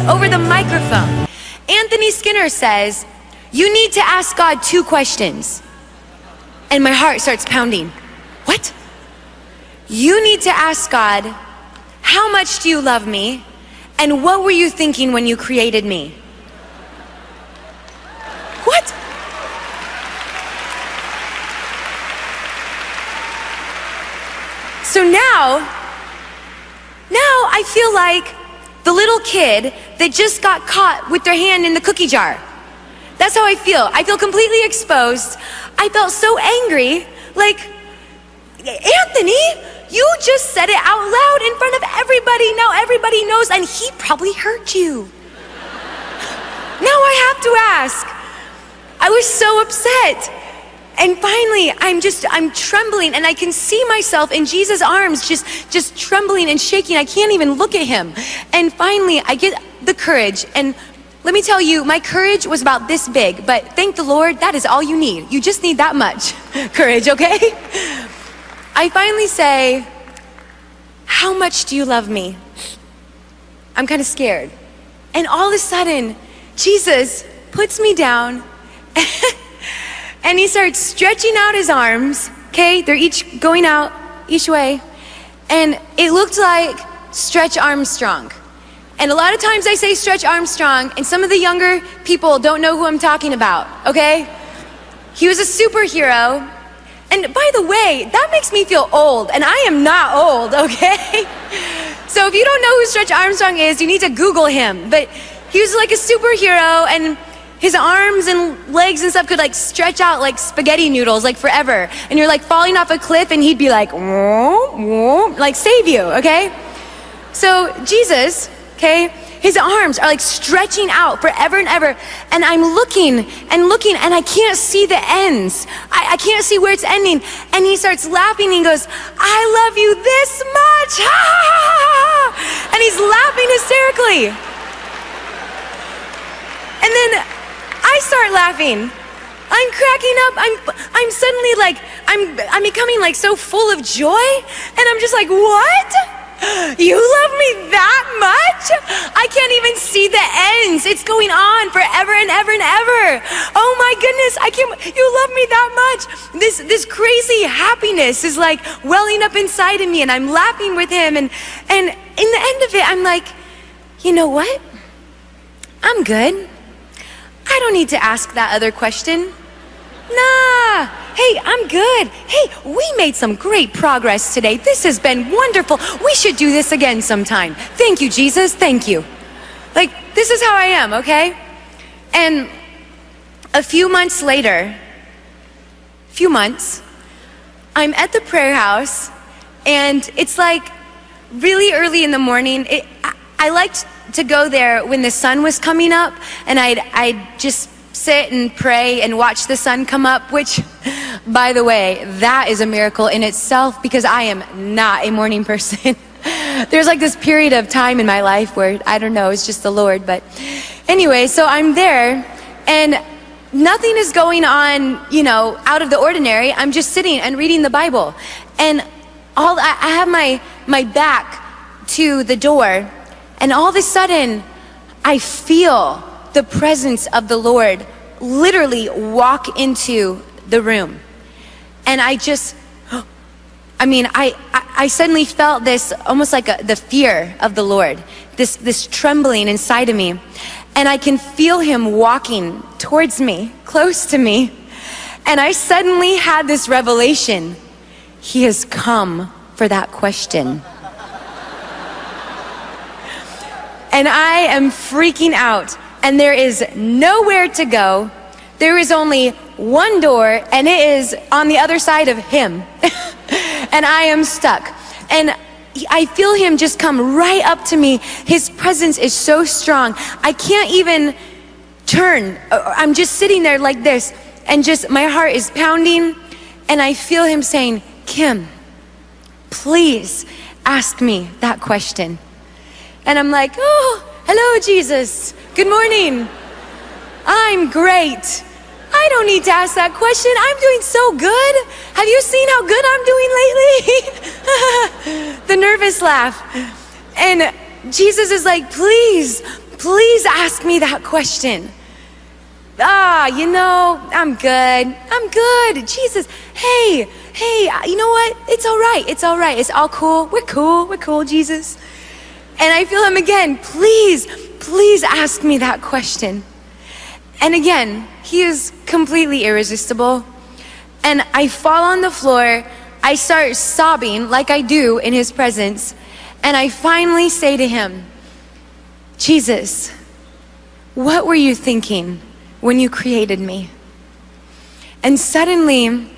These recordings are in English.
over the microphone. Anthony Skinner says, you need to ask God 2 questions. And my heart starts pounding. What? You need to ask God, how much do you love me? And what were you thinking when you created me? What? So now I feel like the little kid that just got caught with their hand in the cookie jar. That's how I feel. I feel completely exposed. I felt so angry, like, Anthony, you just said it out loud in front of everybody. Now everybody knows, and he probably heard you. Now I have to ask. I was so upset. And finally, I'm trembling, and I can see myself in Jesus' arms, just trembling and shaking. I can't even look at him. And finally, I get the courage, and let me tell you, my courage was about this big, but thank the Lord, that is all you need. You just need that much courage, okay? I finally say, how much do you love me? I'm kind of scared. And all of a sudden, Jesus puts me down, and he starts stretching out his arms, okay? They're each going out each way. And it looked like Stretch Armstrong. And a lot of times I say Stretch Armstrong, and some of the younger people don't know who I'm talking about, okay? He was a superhero. And by the way, that makes me feel old, and I am not old, okay? So if you don't know who Stretch Armstrong is, you need to Google him. But he was like a superhero, and his arms and legs and stuff could like stretch out like spaghetti noodles, like forever. And you're like falling off a cliff, and he'd be like, whoa, whoa, like save you, okay? So Jesus, okay, his arms are like stretching out forever and ever. And I'm looking, and I can't see the ends. I can't see where it's ending. And he starts laughing, and he goes, I love you this much, ha, ha, ha, ha. And he's laughing hysterically. And then I start laughing. I'm cracking up. I'm suddenly like, I'm becoming like so full of joy. And I'm just like, what? You love me that much? I can't even see the ends. It's going on forever and ever and ever. Oh my goodness, you love me that much. This crazy happiness is like welling up inside of me, and I'm laughing with him. And in the end of it, I'm like, you know what? I'm good. I don't need to ask that other question. Nah, hey, I'm good. Hey, we made some great progress today. This has been wonderful. We should do this again sometime. Thank you, Jesus, thank you. Like, this is how I am, okay? And a few months later, I'm at the prayer house, and it's like really early in the morning. I liked to go there when the sun was coming up, and I'd just sit and pray and watch the sun come up, which, by the way, that is a miracle in itself, because I am not a morning person. There's like this period of time in my life where, I don't know, it's just the Lord. But anyway, so I'm there, and nothing is going on, you know, out of the ordinary. I'm just sitting and reading the Bible, and I have my back to the door, and all of a sudden, I feel the presence of the Lord literally walk into the room. And I suddenly felt this, almost like the fear of the Lord, this trembling inside of me. And I can feel him walking towards me, close to me. And I suddenly had this revelation. He has come for that question. And I am freaking out, and there is nowhere to go. There is only one door, and it is on the other side of him. And I am stuck. And I feel him just come right up to me. His presence is so strong. I can't even turn. I'm just sitting there like this, and just my heart is pounding, and I feel him saying, Kim, please ask me that question. And I'm like, oh, hello, Jesus. Good morning. I'm great. I don't need to ask that question. I'm doing so good. Have you seen how good I'm doing lately? The nervous laugh. And Jesus is like, please please ask me that question. I'm good. Jesus, hey, you know what? It's all right. It's all cool. We're cool, Jesus. And I feel him again, please ask me that question. And again, he is completely irresistible. And I fall on the floor. I start sobbing like I do in his presence. And I finally say to him, Jesus, what were you thinking when you created me? And suddenly,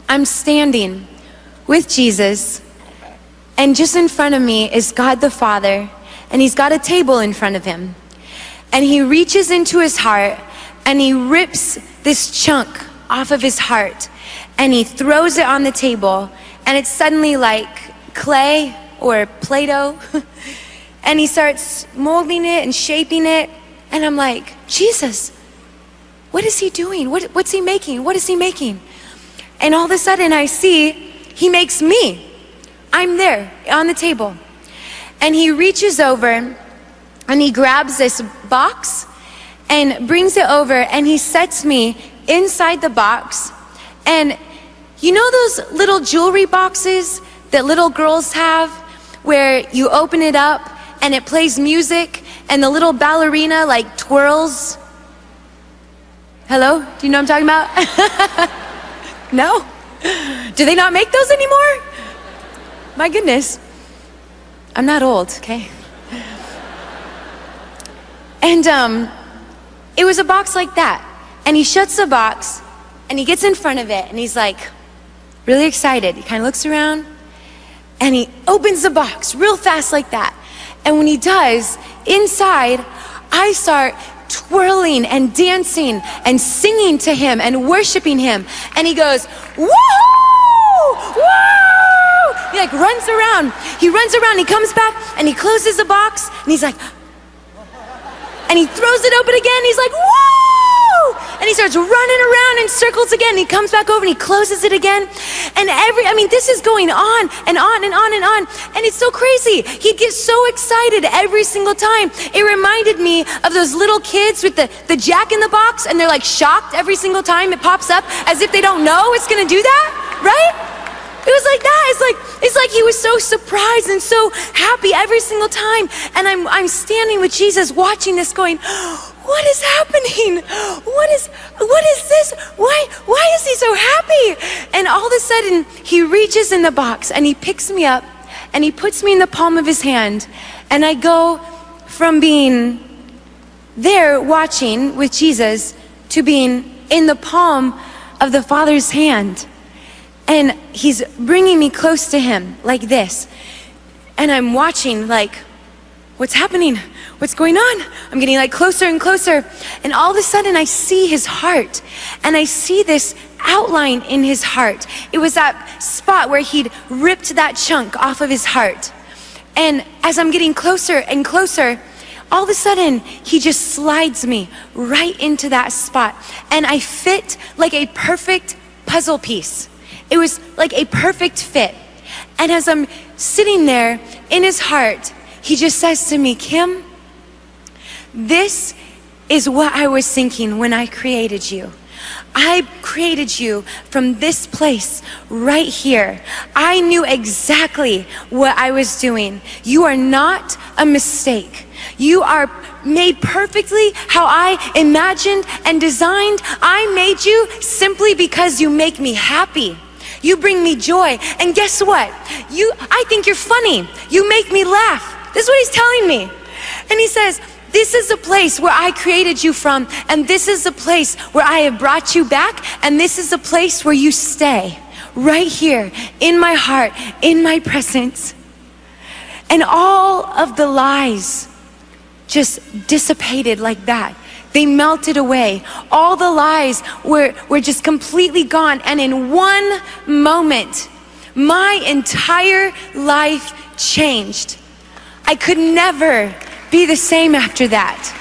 I'm standing with Jesus, and just in front of me is God the Father, and he's got a table in front of him. And he reaches into his heart, and he rips this chunk off of his heart, and he throws it on the table, and it's suddenly like clay or Play-Doh. And he starts molding it and shaping it, and I'm like, Jesus, what is he doing? What's he making? What is he making? And all of a sudden I see he makes me. I'm there on the table. And he reaches over and he grabs this box and brings it over, and he sets me inside the box. And you know those little jewelry boxes that little girls have where you open it up and it plays music and the little ballerina like twirls? Hello? Do you know what I'm talking about? No? Do they not make those anymore? My goodness. I'm not old, okay? And it was a box like that. And he shuts the box and he gets in front of it and he's like really excited. He kind of looks around and he opens the box real fast like that. And when he does, inside, I start twirling and dancing and singing to him and worshiping him. And he goes, woohoo! Woo! He like runs around. He runs around, he comes back and he closes the box and he's like, and he throws it open again. He's like, woo! And he starts running around in circles again. He comes back over and he closes it again. And this is going on and on and on and on. And it's so crazy. He'd get so excited every single time. It reminded me of those little kids with the Jack in the Box, and they're like shocked every single time it pops up as if they don't know it's gonna do that, right? It was like that. It's like he was so surprised and so happy every single time. And I'm standing with Jesus watching this going, what is happening? What is this? Why is he so happy? And all of a sudden he reaches in the box and he picks me up and he puts me in the palm of his hand. And I go from being there watching with Jesus to being in the palm of the Father's hand. And he's bringing me close to him like this. And I'm watching like, what's happening? What's going on? I'm getting like closer and closer. And all of a sudden I see his heart. And I see this outline in his heart. It was that spot where he'd ripped that chunk off of his heart. And as I'm getting closer and closer, all of a sudden he just slides me right into that spot. And I fit like a perfect puzzle piece. It was like a perfect fit. And as I'm sitting there in his heart, he just says to me, Kim, this is what I was thinking when I created you. I created you from this place right here. I knew exactly what I was doing. You are not a mistake. You are made perfectly how I imagined and designed. I made you simply because you make me happy. You bring me joy. And guess what? I think you're funny. You make me laugh. This is what he's telling me. And he says, this is the place where I created you from, and this is the place where I have brought you back, and this is the place where you stay, right here, in my heart, in my presence. And all of the lies just dissipated like that. They melted away. All the lies were just completely gone. And in one moment, my entire life changed. I could never be the same after that.